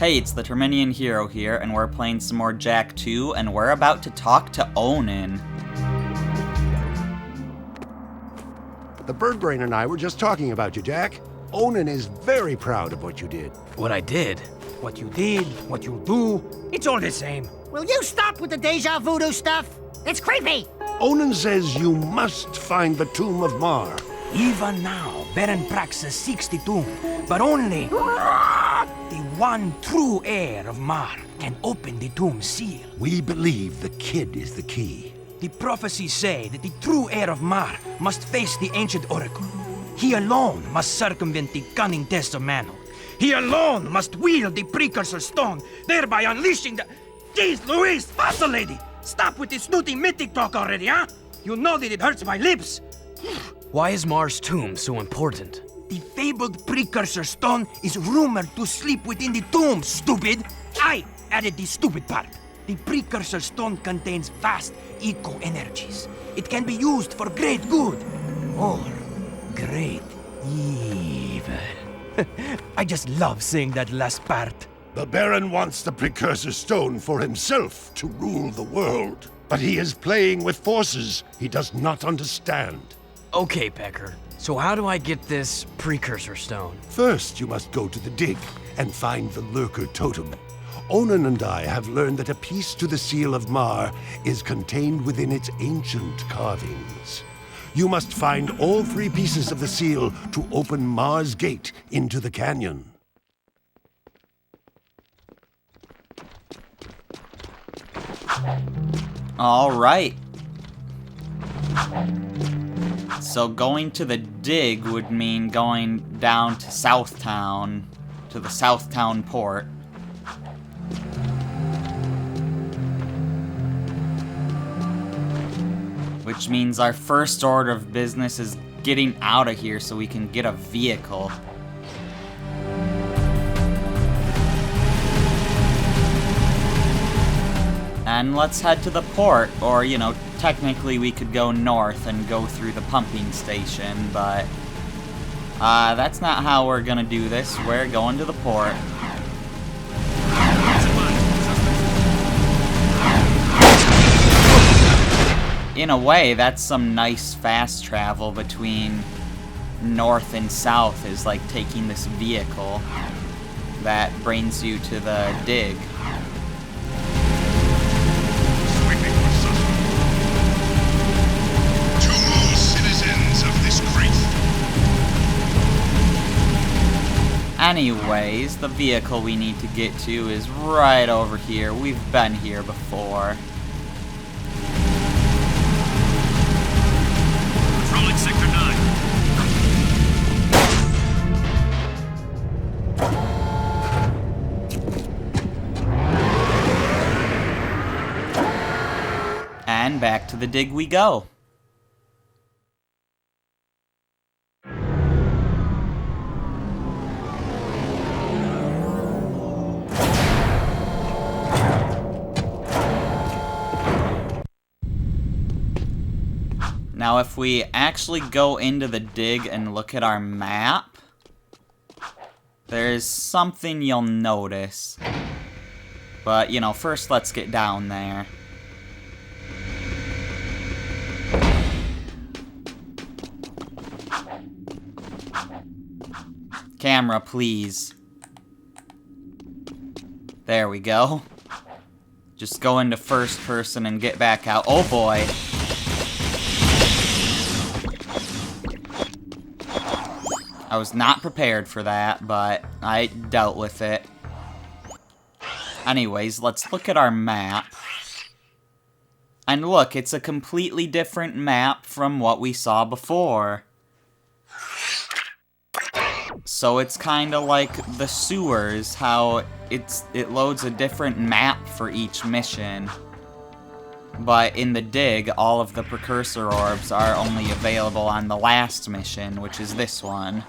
Hey, it's the Terminian Hero here, and we're playing some more Jak II, and we're about to talk to Onan. The Birdbrain and I were just talking about you, Jak. Onan is very proud of what you did. What I did? What you did, what you do, it's all the same. Will you stop with the deja voodoo stuff? It's creepy! Onan says you must find the Tomb of Mar. Even now, Baron Praxis seeks the tomb, but only the one true heir of Mar can open the tomb's seal. We believe the kid is the key. The prophecies say that the true heir of Mar must face the ancient oracle. He alone must circumvent the cunning tests of manhood. He alone must wield the precursor stone, thereby unleashing the... Jeez Louise, fossil lady! Stop with this snooty mythic talk already, huh? You know that it hurts my lips. Why is Mar's tomb so important? The fabled precursor stone is rumored to sleep within the tomb, stupid! I added the stupid part. The precursor stone contains vast eco-energies. It can be used for great good, or great evil. I just love saying that last part. The Baron wants the precursor stone for himself to rule the world. But he is playing with forces he does not understand. Okay, Pecker. So how do I get this precursor stone? First, you must go to the dig and find the Lurker Totem. Onan and I have learned that a piece to the Seal of Mar is contained within its ancient carvings. You must find all 3 pieces of the seal to open Mar's gate into the canyon. Alright. So going to the dig would mean going down to Southtown, to the Southtown port. Which means our first order of business is getting out of here so we can get a vehicle. And let's head to the port, or, you know, technically we could go north and go through the pumping station, but that's not how we're gonna do this. We're going to the port. In a way, that's some nice fast travel between north and south, is like taking this vehicle that brings you to the dig. Anyways, the vehicle we need to get to is right over here. We've been here before. Controlling Sector 9. And back to the dig we go. Now, if we actually go into the dig and look at our map, there's something you'll notice. But, you know, first let's get down there. Camera, please. There we go. Just go into first person and get back out. Oh boy. I was not prepared for that, but I dealt with it. Anyways, let's look at our map. And look, it's a completely different map from what we saw before. So it's kind of like the sewers, how it loads a different map for each mission. But in the dig, all of the precursor orbs are only available on the last mission, which is this one.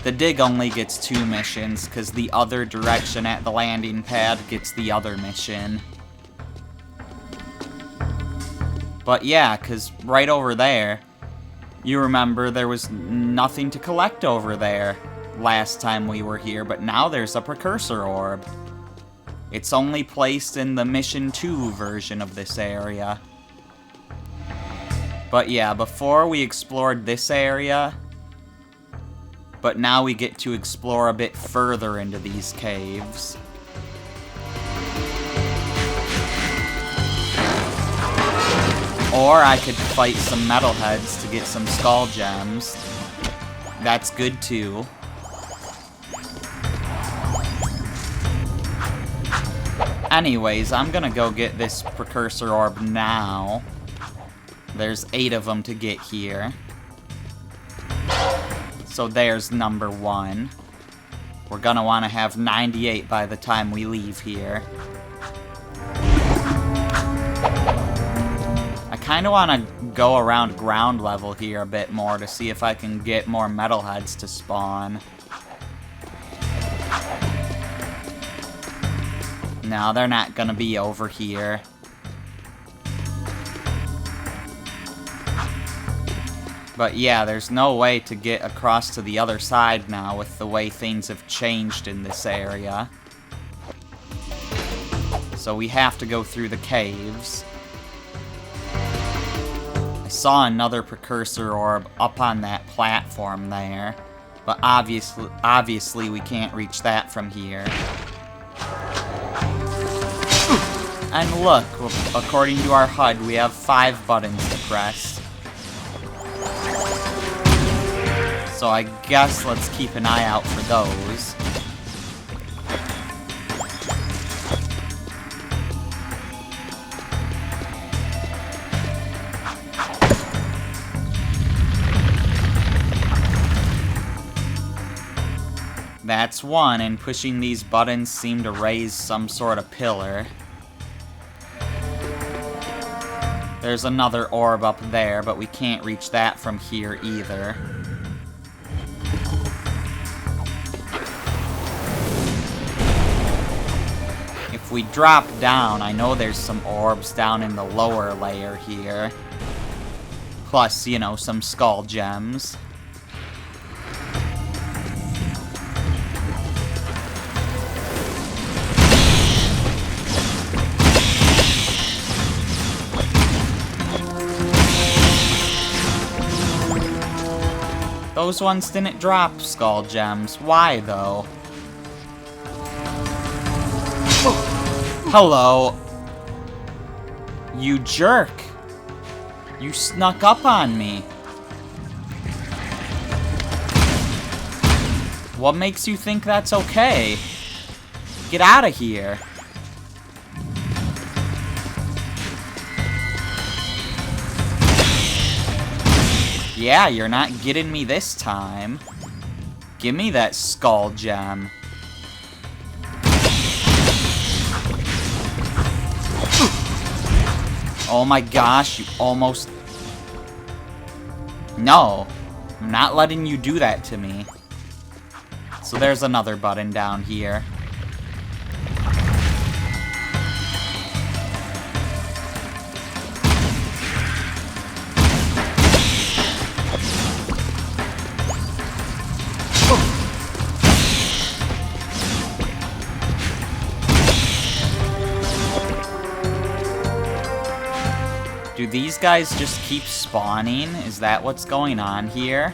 The dig only gets 2 missions, because the other direction at the landing pad gets the other mission. But yeah, because right over there, you remember there was nothing to collect over there. last time we were here, but now there's a precursor orb. It's only placed in the Mission 2 version of this area. But yeah, before we explored this area, but now we get to explore a bit further into these caves. Or I could fight some metalheads to get some skull gems. That's good too. Anyways, I'm gonna go get this precursor orb now. There's 8 of them to get here. So there's number 1. We're gonna want to have 98 by the time we leave here. I kind of want to go around ground level here a bit more to see if I can get more metalheads to spawn. No, they're not gonna be over here. But yeah, there's no way to get across to the other side now with the way things have changed in this area. So we have to go through the caves. I saw another precursor orb up on that platform there, but obviously we can't reach that from here. And look, according to our HUD, we have 5 buttons to press. So I guess let's keep an eye out for those. That's one, and pushing these buttons seem to raise some sort of pillar. There's another orb up there, but we can't reach that from here either. If we drop down, I know there's some orbs down in the lower layer here. Plus, you know, some skull gems. Those ones didn't drop skull gems. Why, though? Hello. You jerk. You snuck up on me. What makes you think that's okay? Get out of here. Yeah, you're not getting me this time. Give me that skull gem. Oh my gosh, you almost... No, I'm not letting you do that to me. So there's another button down here. Do these guys just keep spawning? Is that what's going on here?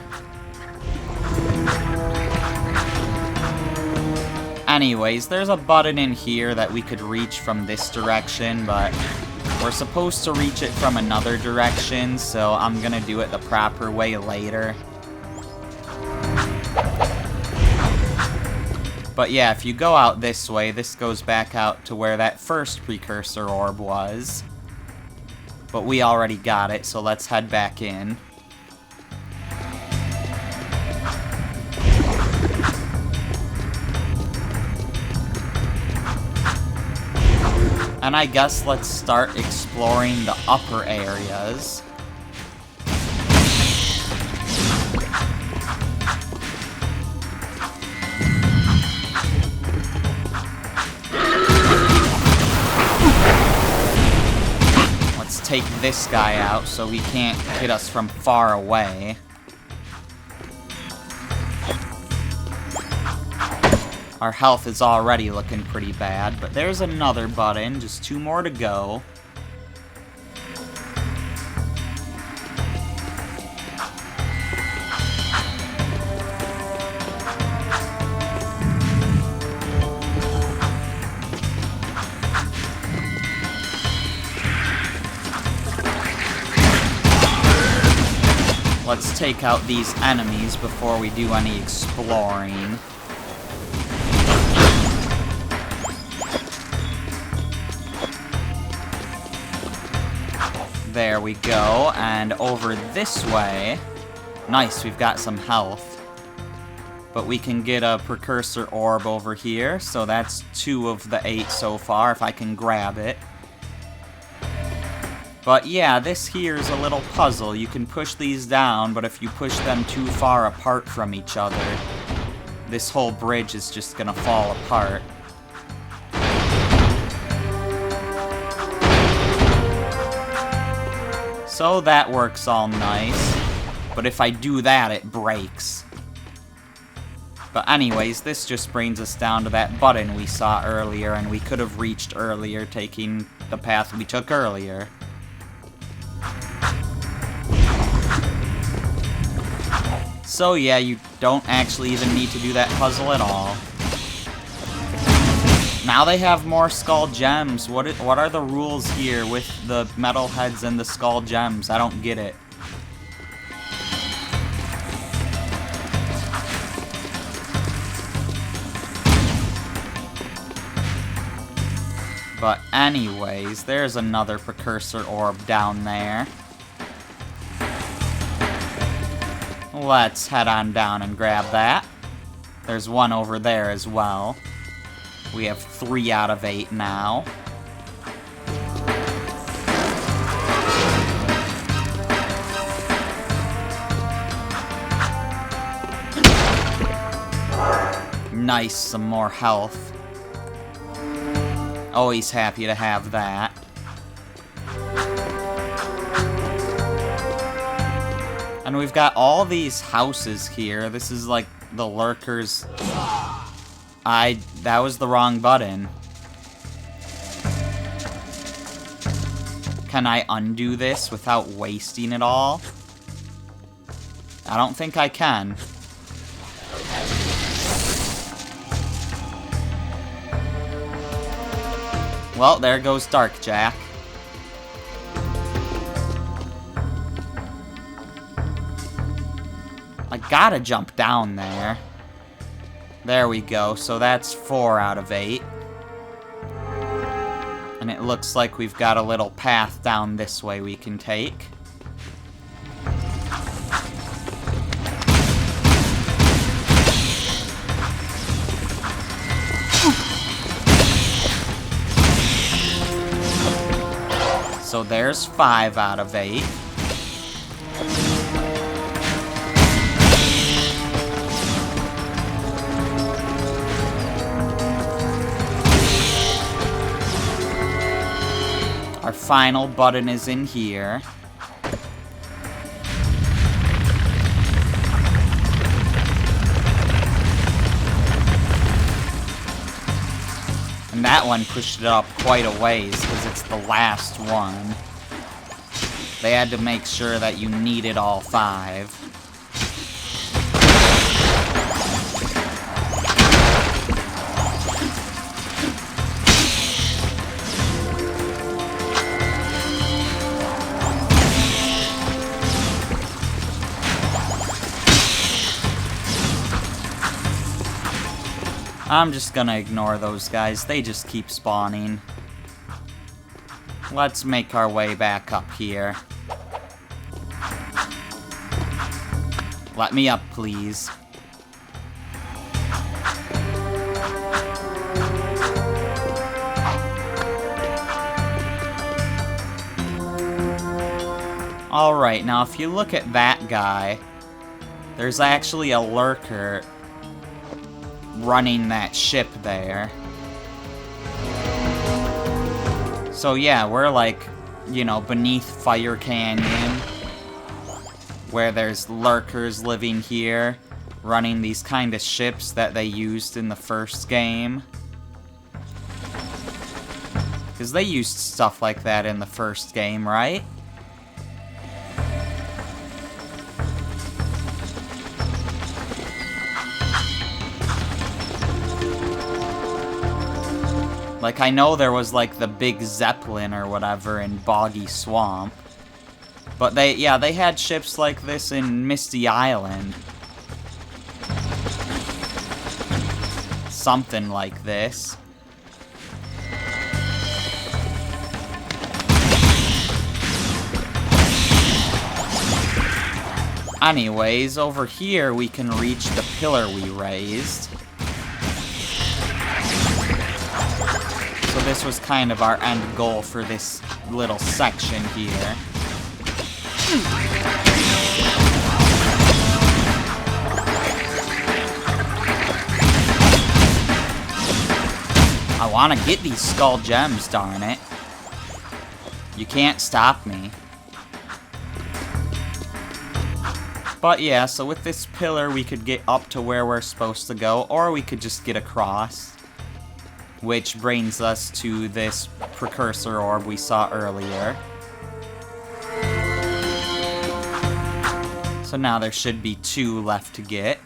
Anyways, there's a button in here that we could reach from this direction, but we're supposed to reach it from another direction, so I'm gonna do it the proper way later. But yeah, if you go out this way, this goes back out to where that first precursor orb was. But we already got it, so let's head back in. And I guess let's start exploring the upper areas. Take this guy out so he can't hit us from far away. Our health is already looking pretty bad, but there's another button, just 2 more to go. Let's take out these enemies before we do any exploring. There we go, and over this way. Nice, we've got some health. But we can get a precursor orb over here, so that's 2 of the 8 so far, if I can grab it. But yeah, this here is a little puzzle. You can push these down, but if you push them too far apart from each other, this whole bridge is just gonna fall apart. So that works all nice, but if I do that, it breaks. But anyways, this just brings us down to that button we saw earlier, and we could have reached earlier taking the path we took earlier. So yeah, you don't actually even need to do that puzzle at all. Now they have more skull gems. What are the rules here with the metal heads and the skull gems? I don't get it. But anyways, there's another precursor orb down there. Let's head on down and grab that. There's one over there as well. We have 3 out of 8 now. Nice, some more health. Always happy to have that. And we've got all these houses here. This is like the lurkers. That was the wrong button. Can I undo this without wasting it all? I don't think I can. Well, there goes Dark Jak. I gotta jump down there. There we go, so that's 4 out of 8. And it looks like we've got a little path down this way we can take. So there's 5 out of 8. Our final button is in here. And that one pushed it up quite a ways because it's the last one. They had to make sure that you needed all 5. I'm just gonna ignore those guys. They just keep spawning. Let's make our way back up here. Let me up, please. Alright, now if you look at that guy, there's actually a lurker running that ship there. So yeah, we're like, you know, beneath Fire Canyon, where there's lurkers living here. running these kind of ships that they used in the first game. Because they used stuff like that in the first game, right? Like, I know there was, like, the big Zeppelin or whatever in Boggy Swamp. But they had ships like this in Misty Island. Something like this. Anyways, over here we can reach the pillar we raised. So this was kind of our end goal for this little section here. I want to get these skull gems, darn it. You can't stop me. But yeah, so with this pillar we could get up to where we're supposed to go, or we could just get across. Which brings us to this precursor orb we saw earlier. So now there should be 2 left to get.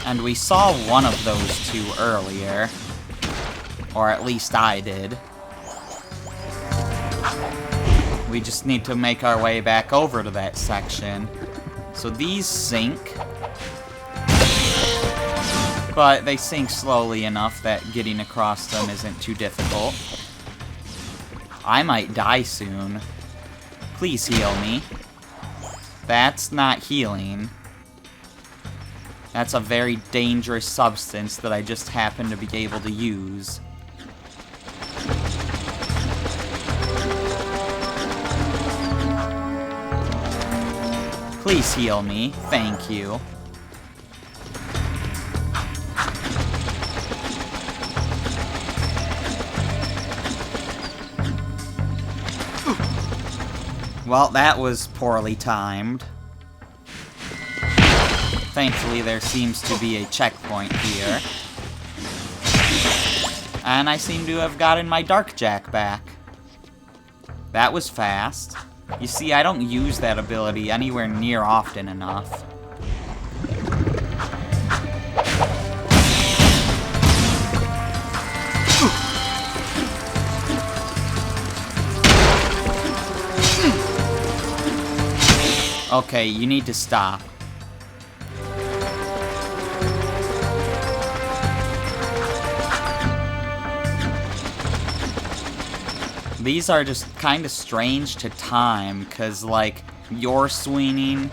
And we saw one of those 2 earlier. Or at least I did. We just need to make our way back over to that section. So these sink. But they sink slowly enough that getting across them isn't too difficult. I might die soon. Please heal me. That's not healing. That's a very dangerous substance that I just happen to be able to use. Please heal me. Thank you. Well, that was poorly timed. Thankfully, there seems to be a checkpoint here. And I seem to have gotten my Dark Jack back. That was fast. You see, I don't use that ability anywhere near often enough. Okay, you need to stop. These are just kind of strange to time, because, like, you're swinging,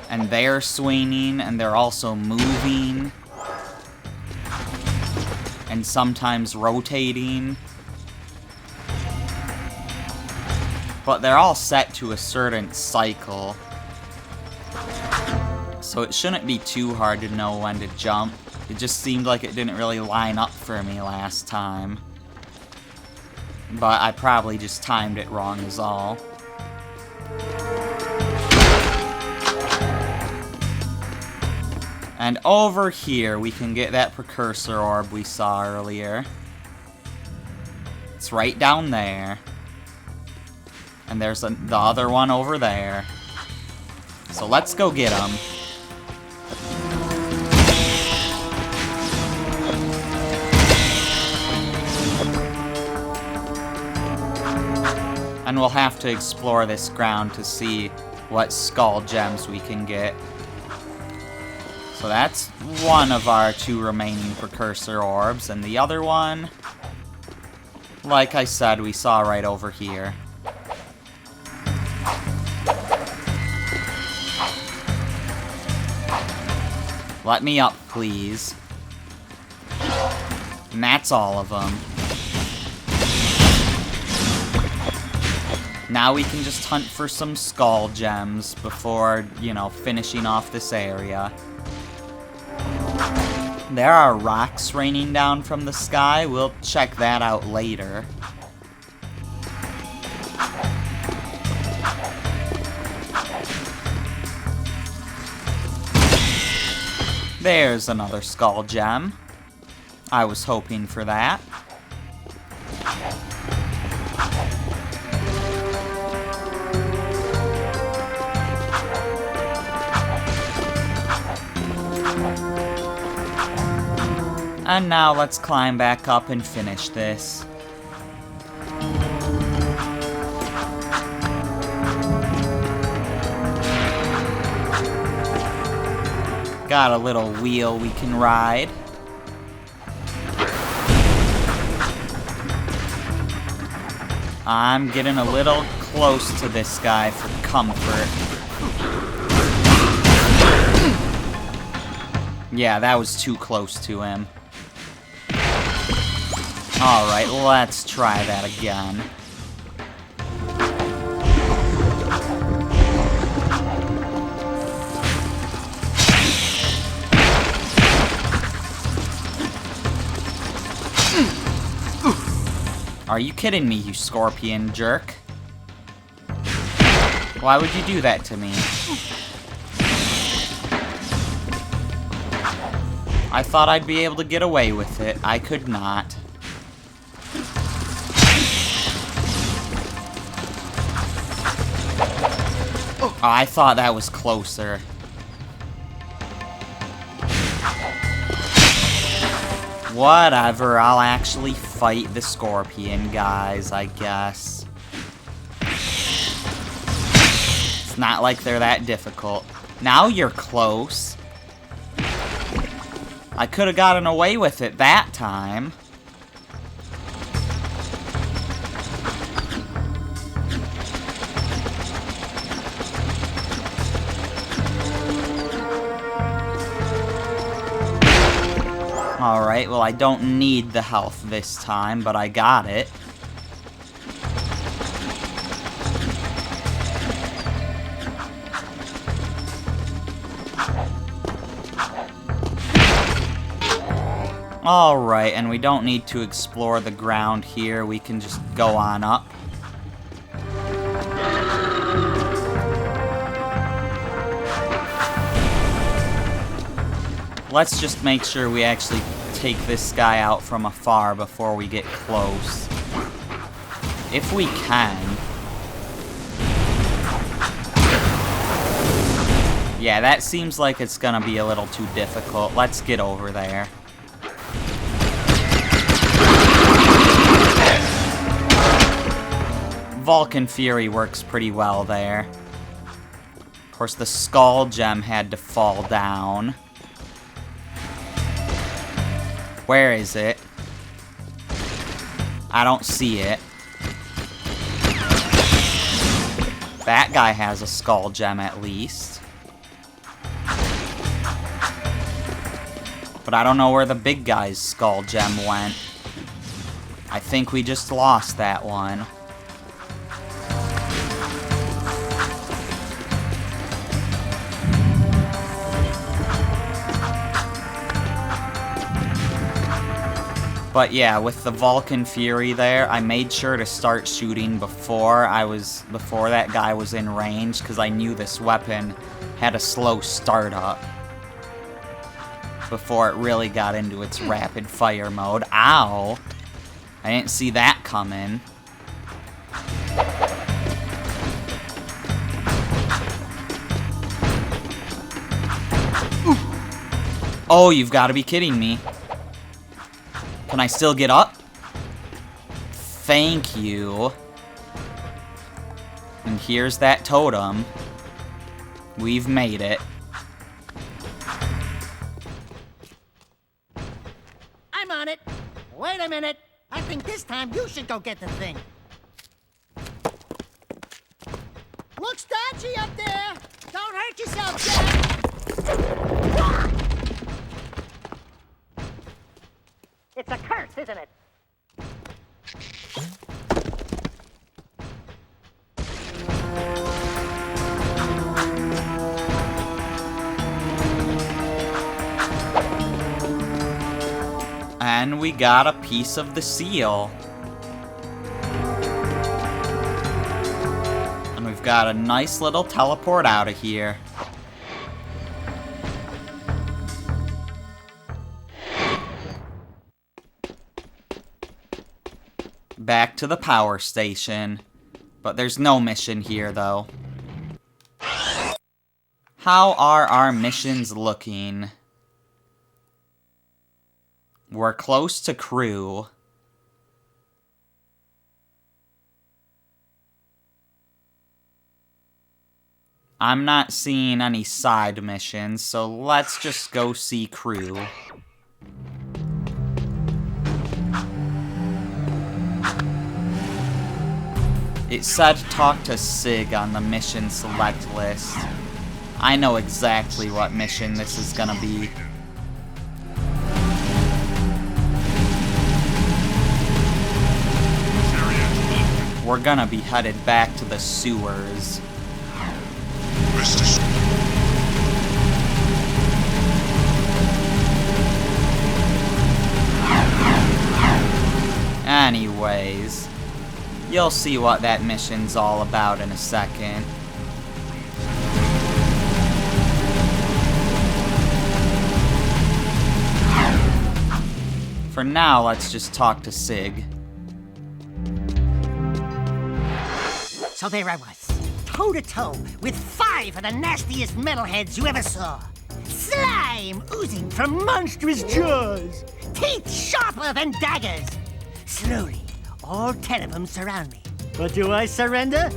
and they're swinging, and they're also moving, and sometimes rotating. But they're all set to a certain cycle. So it shouldn't be too hard to know when to jump. It just seemed like it didn't really line up for me last time. But I probably just timed it wrong is all. And over here we can get that precursor orb we saw earlier. It's right down there. And there's the other one over there. So let's go get them. And we'll have to explore this ground to see what skull gems we can get. So that's one of our 2 remaining precursor orbs, and the other one, like I said, we saw right over here. Let me up, please. And that's all of them. Now we can just hunt for some skull gems before, you know, finishing off this area. There are rocks raining down from the sky. We'll check that out later. There's another skull gem. I was hoping for that. And now let's climb back up and finish this. Got a little wheel we can ride. I'm getting a little close to this guy for comfort. Yeah, that was too close to him. Alright, let's try that again. Are you kidding me, you scorpion jerk? Why would you do that to me? I thought I'd be able to get away with it. I could not. Oh, I thought that was closer. Whatever, I'll actually fight the scorpion guys, I guess. It's not like they're that difficult. Now you're close. I could have gotten away with it that time. Alright, well I don't need the health this time, but I got it. Alright, and we don't need to explore the ground here, we can just go on up. Let's just make sure we actually take this guy out from afar before we get close. If we can. Yeah, that seems like it's gonna be a little too difficult. Let's get over there. Vulcan Fury works pretty well there. Of course, the Skull Gem had to fall down. Where is it? I don't see it. That guy has a Skull Gem at least. But I don't know where the big guy's Skull Gem went. I think we just lost that one. But yeah, with the Vulcan Fury there, I made sure to start shooting before that guy was in range, because I knew this weapon had a slow startup before it really got into its rapid fire mode. Ow! I didn't see that coming. Oh, you've got to be kidding me. Can I still get up? Thank you. And here's that totem. We've made it. I'm on it. Wait a minute. I think this time you should go get the thing. Looks dodgy up there. Don't hurt yourself, Jack. It's a curse, isn't it? And we got a piece of the seal. And we've got a nice little teleport out of here. back to the power station. But there's no mission here, though. How are our missions looking? We're close to crew. I'm not seeing any side missions, so let's just go see crew. It said talk to Sig on the mission select list. I know exactly what mission this is gonna be. We're gonna be headed back to the sewers. Anyways, you'll see what that mission's all about in a second. For now, let's just talk to Sig. So there I was, toe-to-toe with 5 of the nastiest metalheads you ever saw. Slime oozing from monstrous jaws, teeth sharper than daggers. Slowly, all 10 of them surround me. But do I surrender?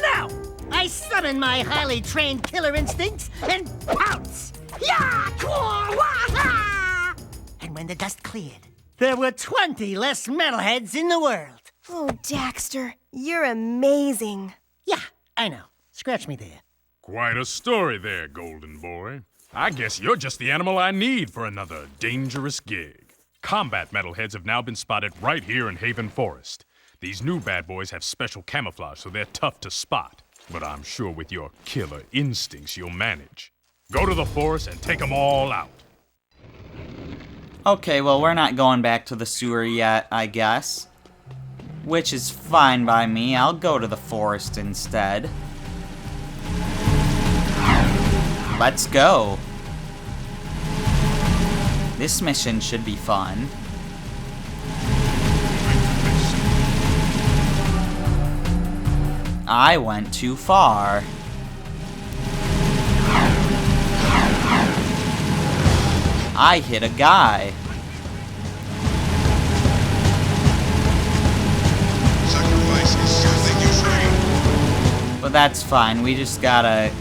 No! I summon my highly trained killer instincts and pounce! Ya! Wah! And when the dust cleared, there were 20 less metalheads in the world. Oh, Daxter, you're amazing. Yeah, I know. Scratch me there. Quite a story there, Golden Boy. I guess you're just the animal I need for another dangerous gig. Combat metalheads have now been spotted right here in Haven Forest. These new bad boys have special camouflage, so they're tough to spot. But I'm sure with your killer instincts, you'll manage. Go to the forest and take them all out. Okay, well, we're not going back to the sewer yet, I guess. Which is fine by me. I'll go to the forest instead. Let's go. This mission should be fun. I went too far. I hit a guy. But that's fine, we just gotta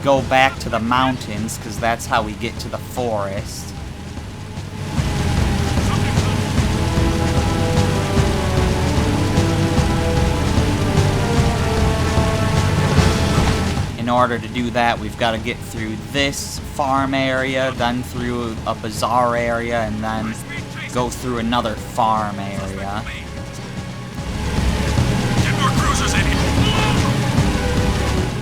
go back to the mountains, because that's how we get to the forest. In order to do that, we've got to get through this farm area, then through a bazaar area, and then go through another farm area.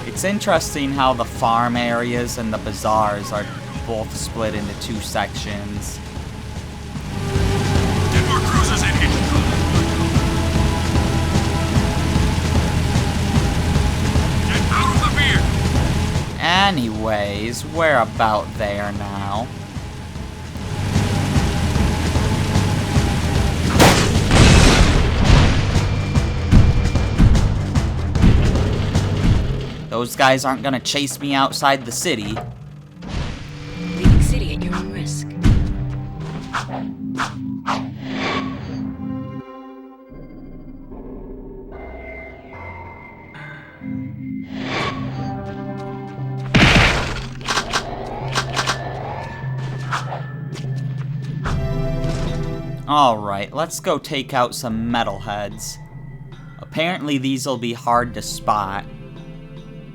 It's interesting how the farm areas and the bazaars are both split into 2 sections. Get more cruisers in here. Get out of the beer. Anyways, we're about there now. Those guys aren't gonna chase me outside the city. Leaving city at your own risk. Alright, let's go take out some metalheads. Apparently these'll be hard to spot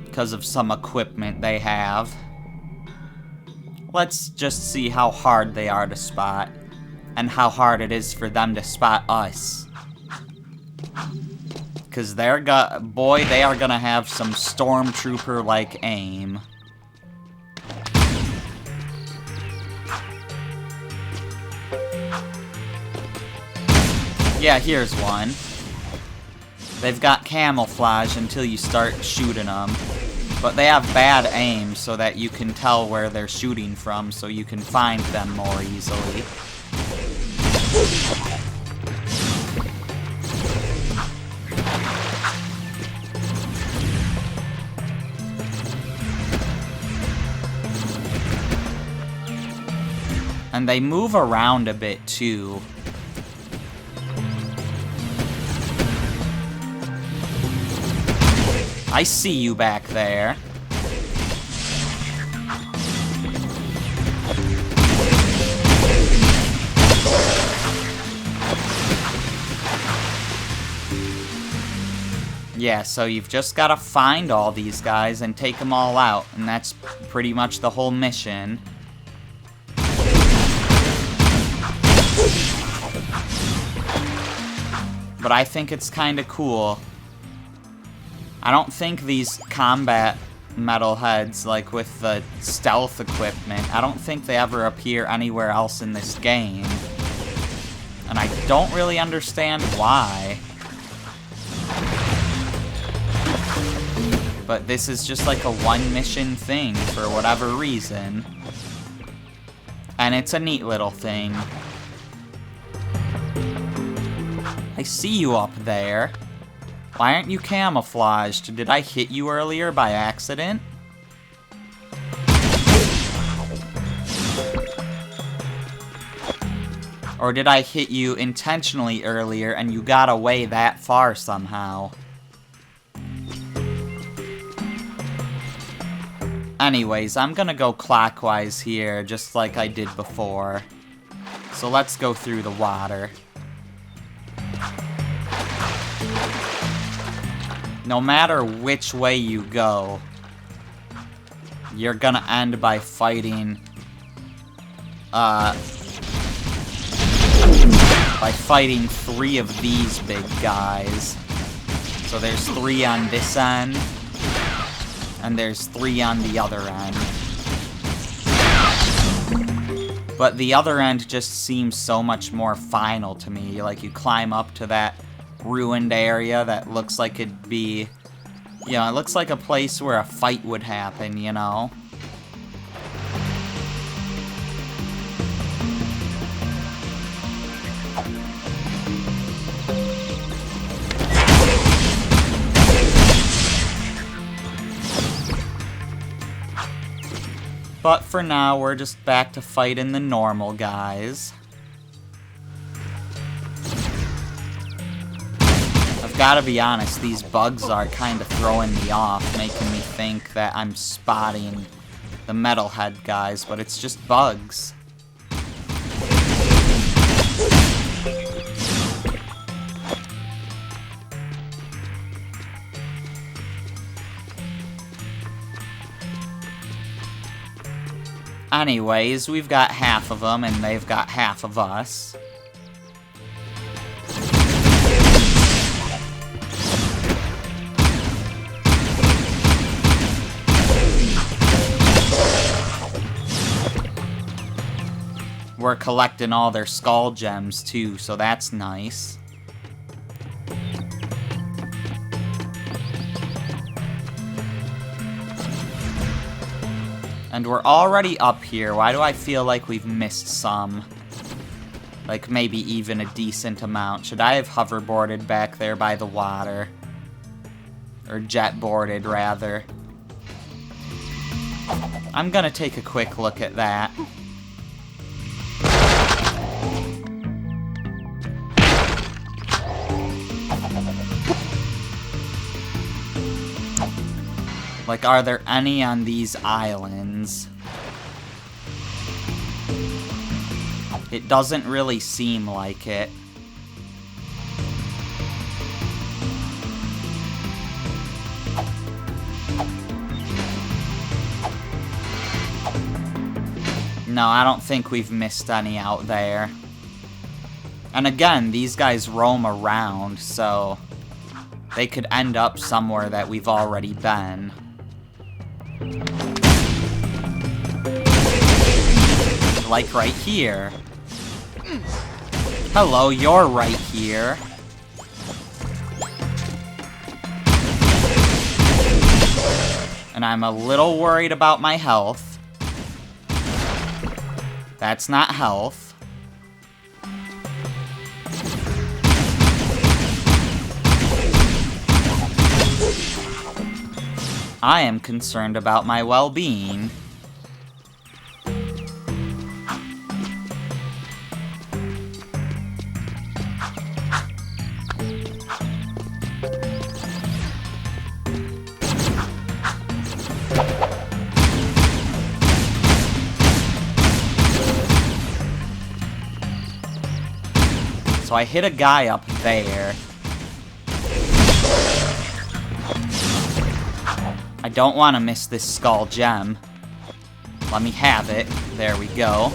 because of some equipment they have. Let's just see how hard they are to spot, and how hard it is for them to spot us. Because they are gonna have some stormtrooper-like aim. Yeah, here's one. They've got camouflage until you start shooting them. But they have bad aim so that you can tell where they're shooting from, so you can find them more easily. And they move around a bit, too. I see you back there. Yeah, so you've just got to find all these guys and take them all out, and that's pretty much the whole mission. But I think it's kind of cool. I don't think these combat metalheads, like with the stealth equipment, I don't think they ever appear anywhere else in this game. And I don't really understand why. But this is just like a one-mission thing for whatever reason. And it's a neat little thing. I see you up there. Why aren't you camouflaged? Did I hit you earlier by accident? Or did I hit you intentionally earlier and you got away that far somehow? Anyways, I'm gonna go clockwise here, just like I did before. So let's go through the water. No matter which way you go, you're gonna end by fighting, three of these big guys. So there's 3 on this end, and there's 3 on the other end. But the other end just seems so much more final to me. Like, you climb up to that ruined area that looks like it'd be... You know, it looks like a place where a fight would happen, you know? But for now, we're just back to fighting the normal guys. I've gotta be honest, these bugs are kind of throwing me off, making me think that I'm spotting the metalhead guys, but it's just bugs. Anyways, we've got half of them, and they've got half of us. We're collecting all their skull gems, too, so that's nice. And we're already up here. Why do I feel like we've missed some? Like, maybe even a decent amount. Should I have hoverboarded back there by the water? Or jetboarded, rather. I'm gonna take a quick look at that. Like, are there any on these islands? It doesn't really seem like it. No, I don't think we've missed any out there. And again, these guys roam around, so they could end up somewhere that we've already been. Like right here. Hello, you're right here. And I'm a little worried about my health. That's not health. I am concerned about my well-being. So I hit a guy up there. I don't want to miss this skull gem. Let me have it. There we go.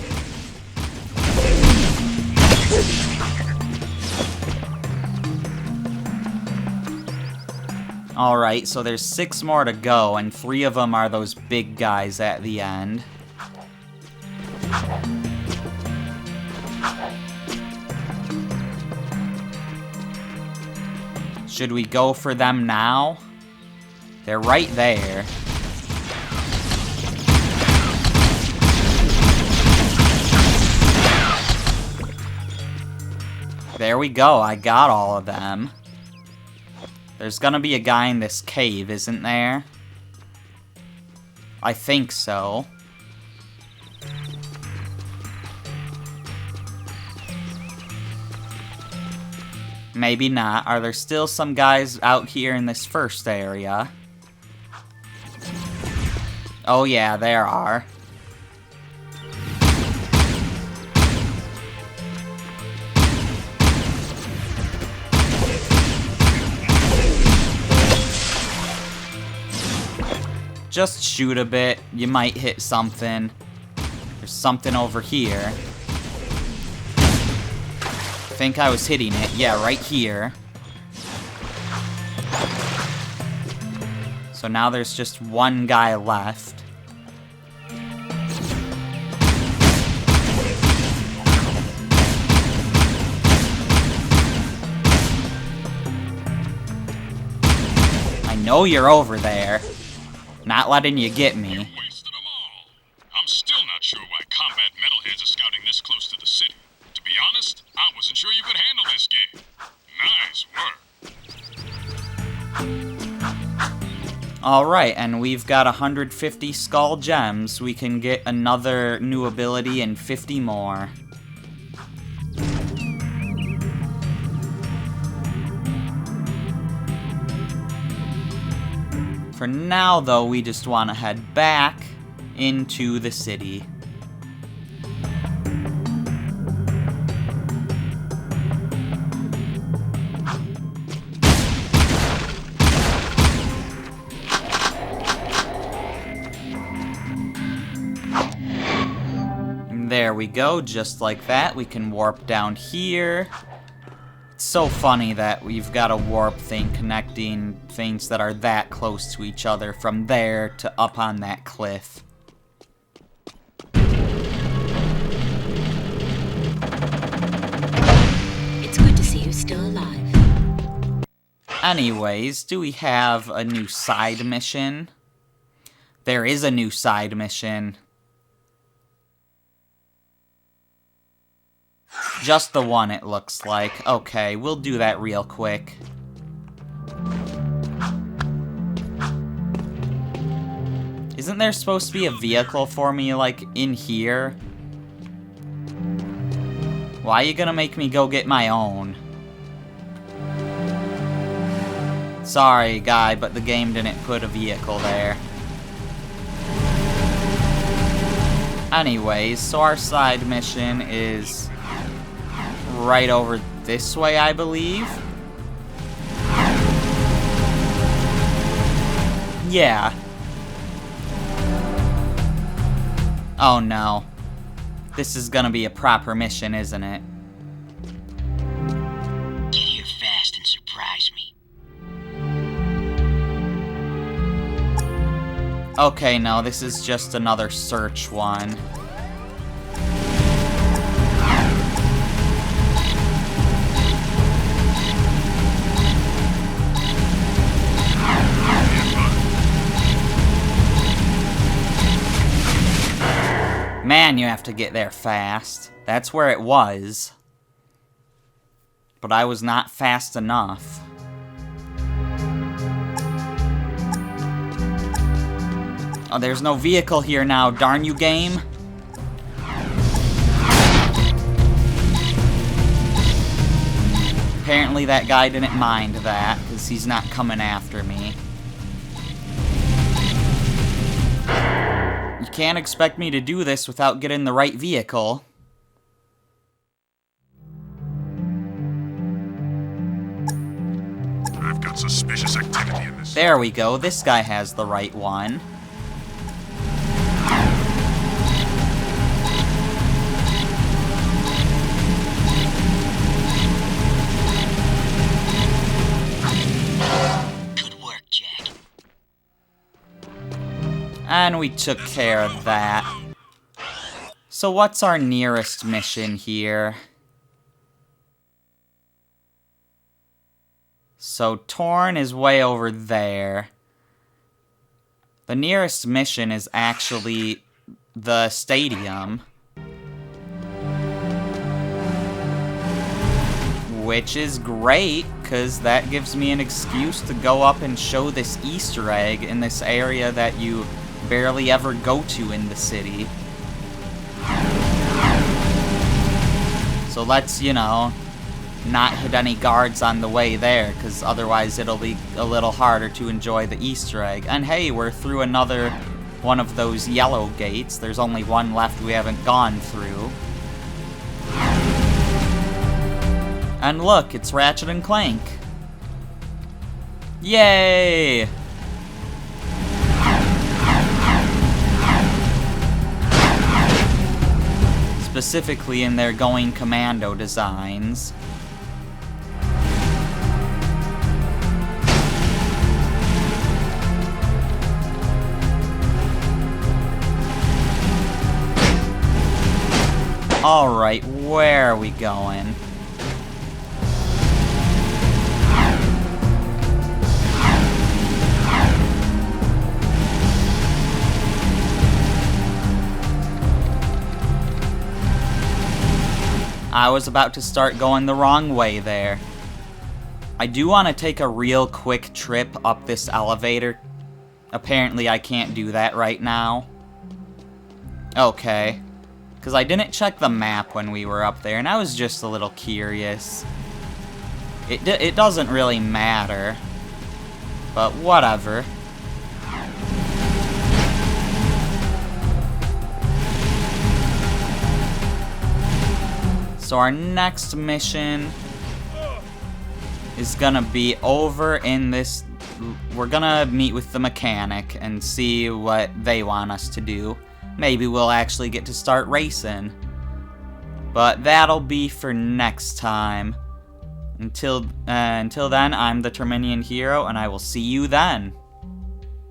Alright, so there's 6 more to go, and 3 of them are those big guys at the end. Should we go for them now? They're right there. There we go, I got all of them. There's gonna be a guy in this cave, isn't there? I think so. Maybe not. Are there still some guys out here in this first area? Oh yeah, there are. Just shoot a bit. You might hit something. There's something over here. I think I was hitting it. Yeah, right here. So now there's just one guy left. I know you're over there. Not letting you get me. Wasted them all. I'm still not sure why combat metalheads are scouting this close to the city. To be honest, I wasn't sure you could handle this gig. Nice work. Alright, and we've got 150 skull gems. We can get another new ability and 50 more. For now, though, we just want to head back into the city. There we go, just like that. We can warp down here. It's so funny that we've got a warp thing connecting things that are that close to each other from there to up on that cliff. It's good to see you still alive. Anyways, do we have a new side mission? There is a new side mission. Just the one, it looks like. Okay, we'll do that real quick. Isn't there supposed to be a vehicle for me, like, in here? Why are you gonna make me go get my own? Sorry, guy, but the game didn't put a vehicle there. Anyways, so our side mission is right over this way, I believe. Yeah. Oh no. This is gonna be a proper mission, isn't it? Get here fast and surprise me. Okay, no, this is just another search one. Man, you have to get there fast. That's where it was. But I was not fast enough. Oh, there's no vehicle here now, darn you, game. Apparently that guy didn't mind that, because he's not coming after me. You can't expect me to do this without getting the right vehicle. sensing suspicious activity in this. There we go. This guy has the right one. Good work, Jak. And we took care of that. So what's our nearest mission here? So Torn is way over there. The nearest mission is actually the stadium. Which is great, because that gives me an excuse to go up and show this Easter egg in this area that you barely ever go to in the city. So let's, you know, not hit any guards on the way there, because otherwise it'll be a little harder to enjoy the Easter egg. And hey, we're through another one of those yellow gates. There's only one left we haven't gone through. And look, it's Ratchet and Clank. Yay! Specifically in their going commando designs. Alright, where are we going? I was about to start going the wrong way there. I do want to take a real quick trip up this elevator. Apparently I can't do that right now. Okay. Because I didn't check the map when we were up there, and I was just a little curious. It doesn't really matter. But whatever. So our next mission is gonna be over in this... We're gonna meet with the mechanic and see what they want us to do. Maybe we'll actually get to start racing. But that'll be for next time. Until then, I'm the Terminian Hero, and I will see you then.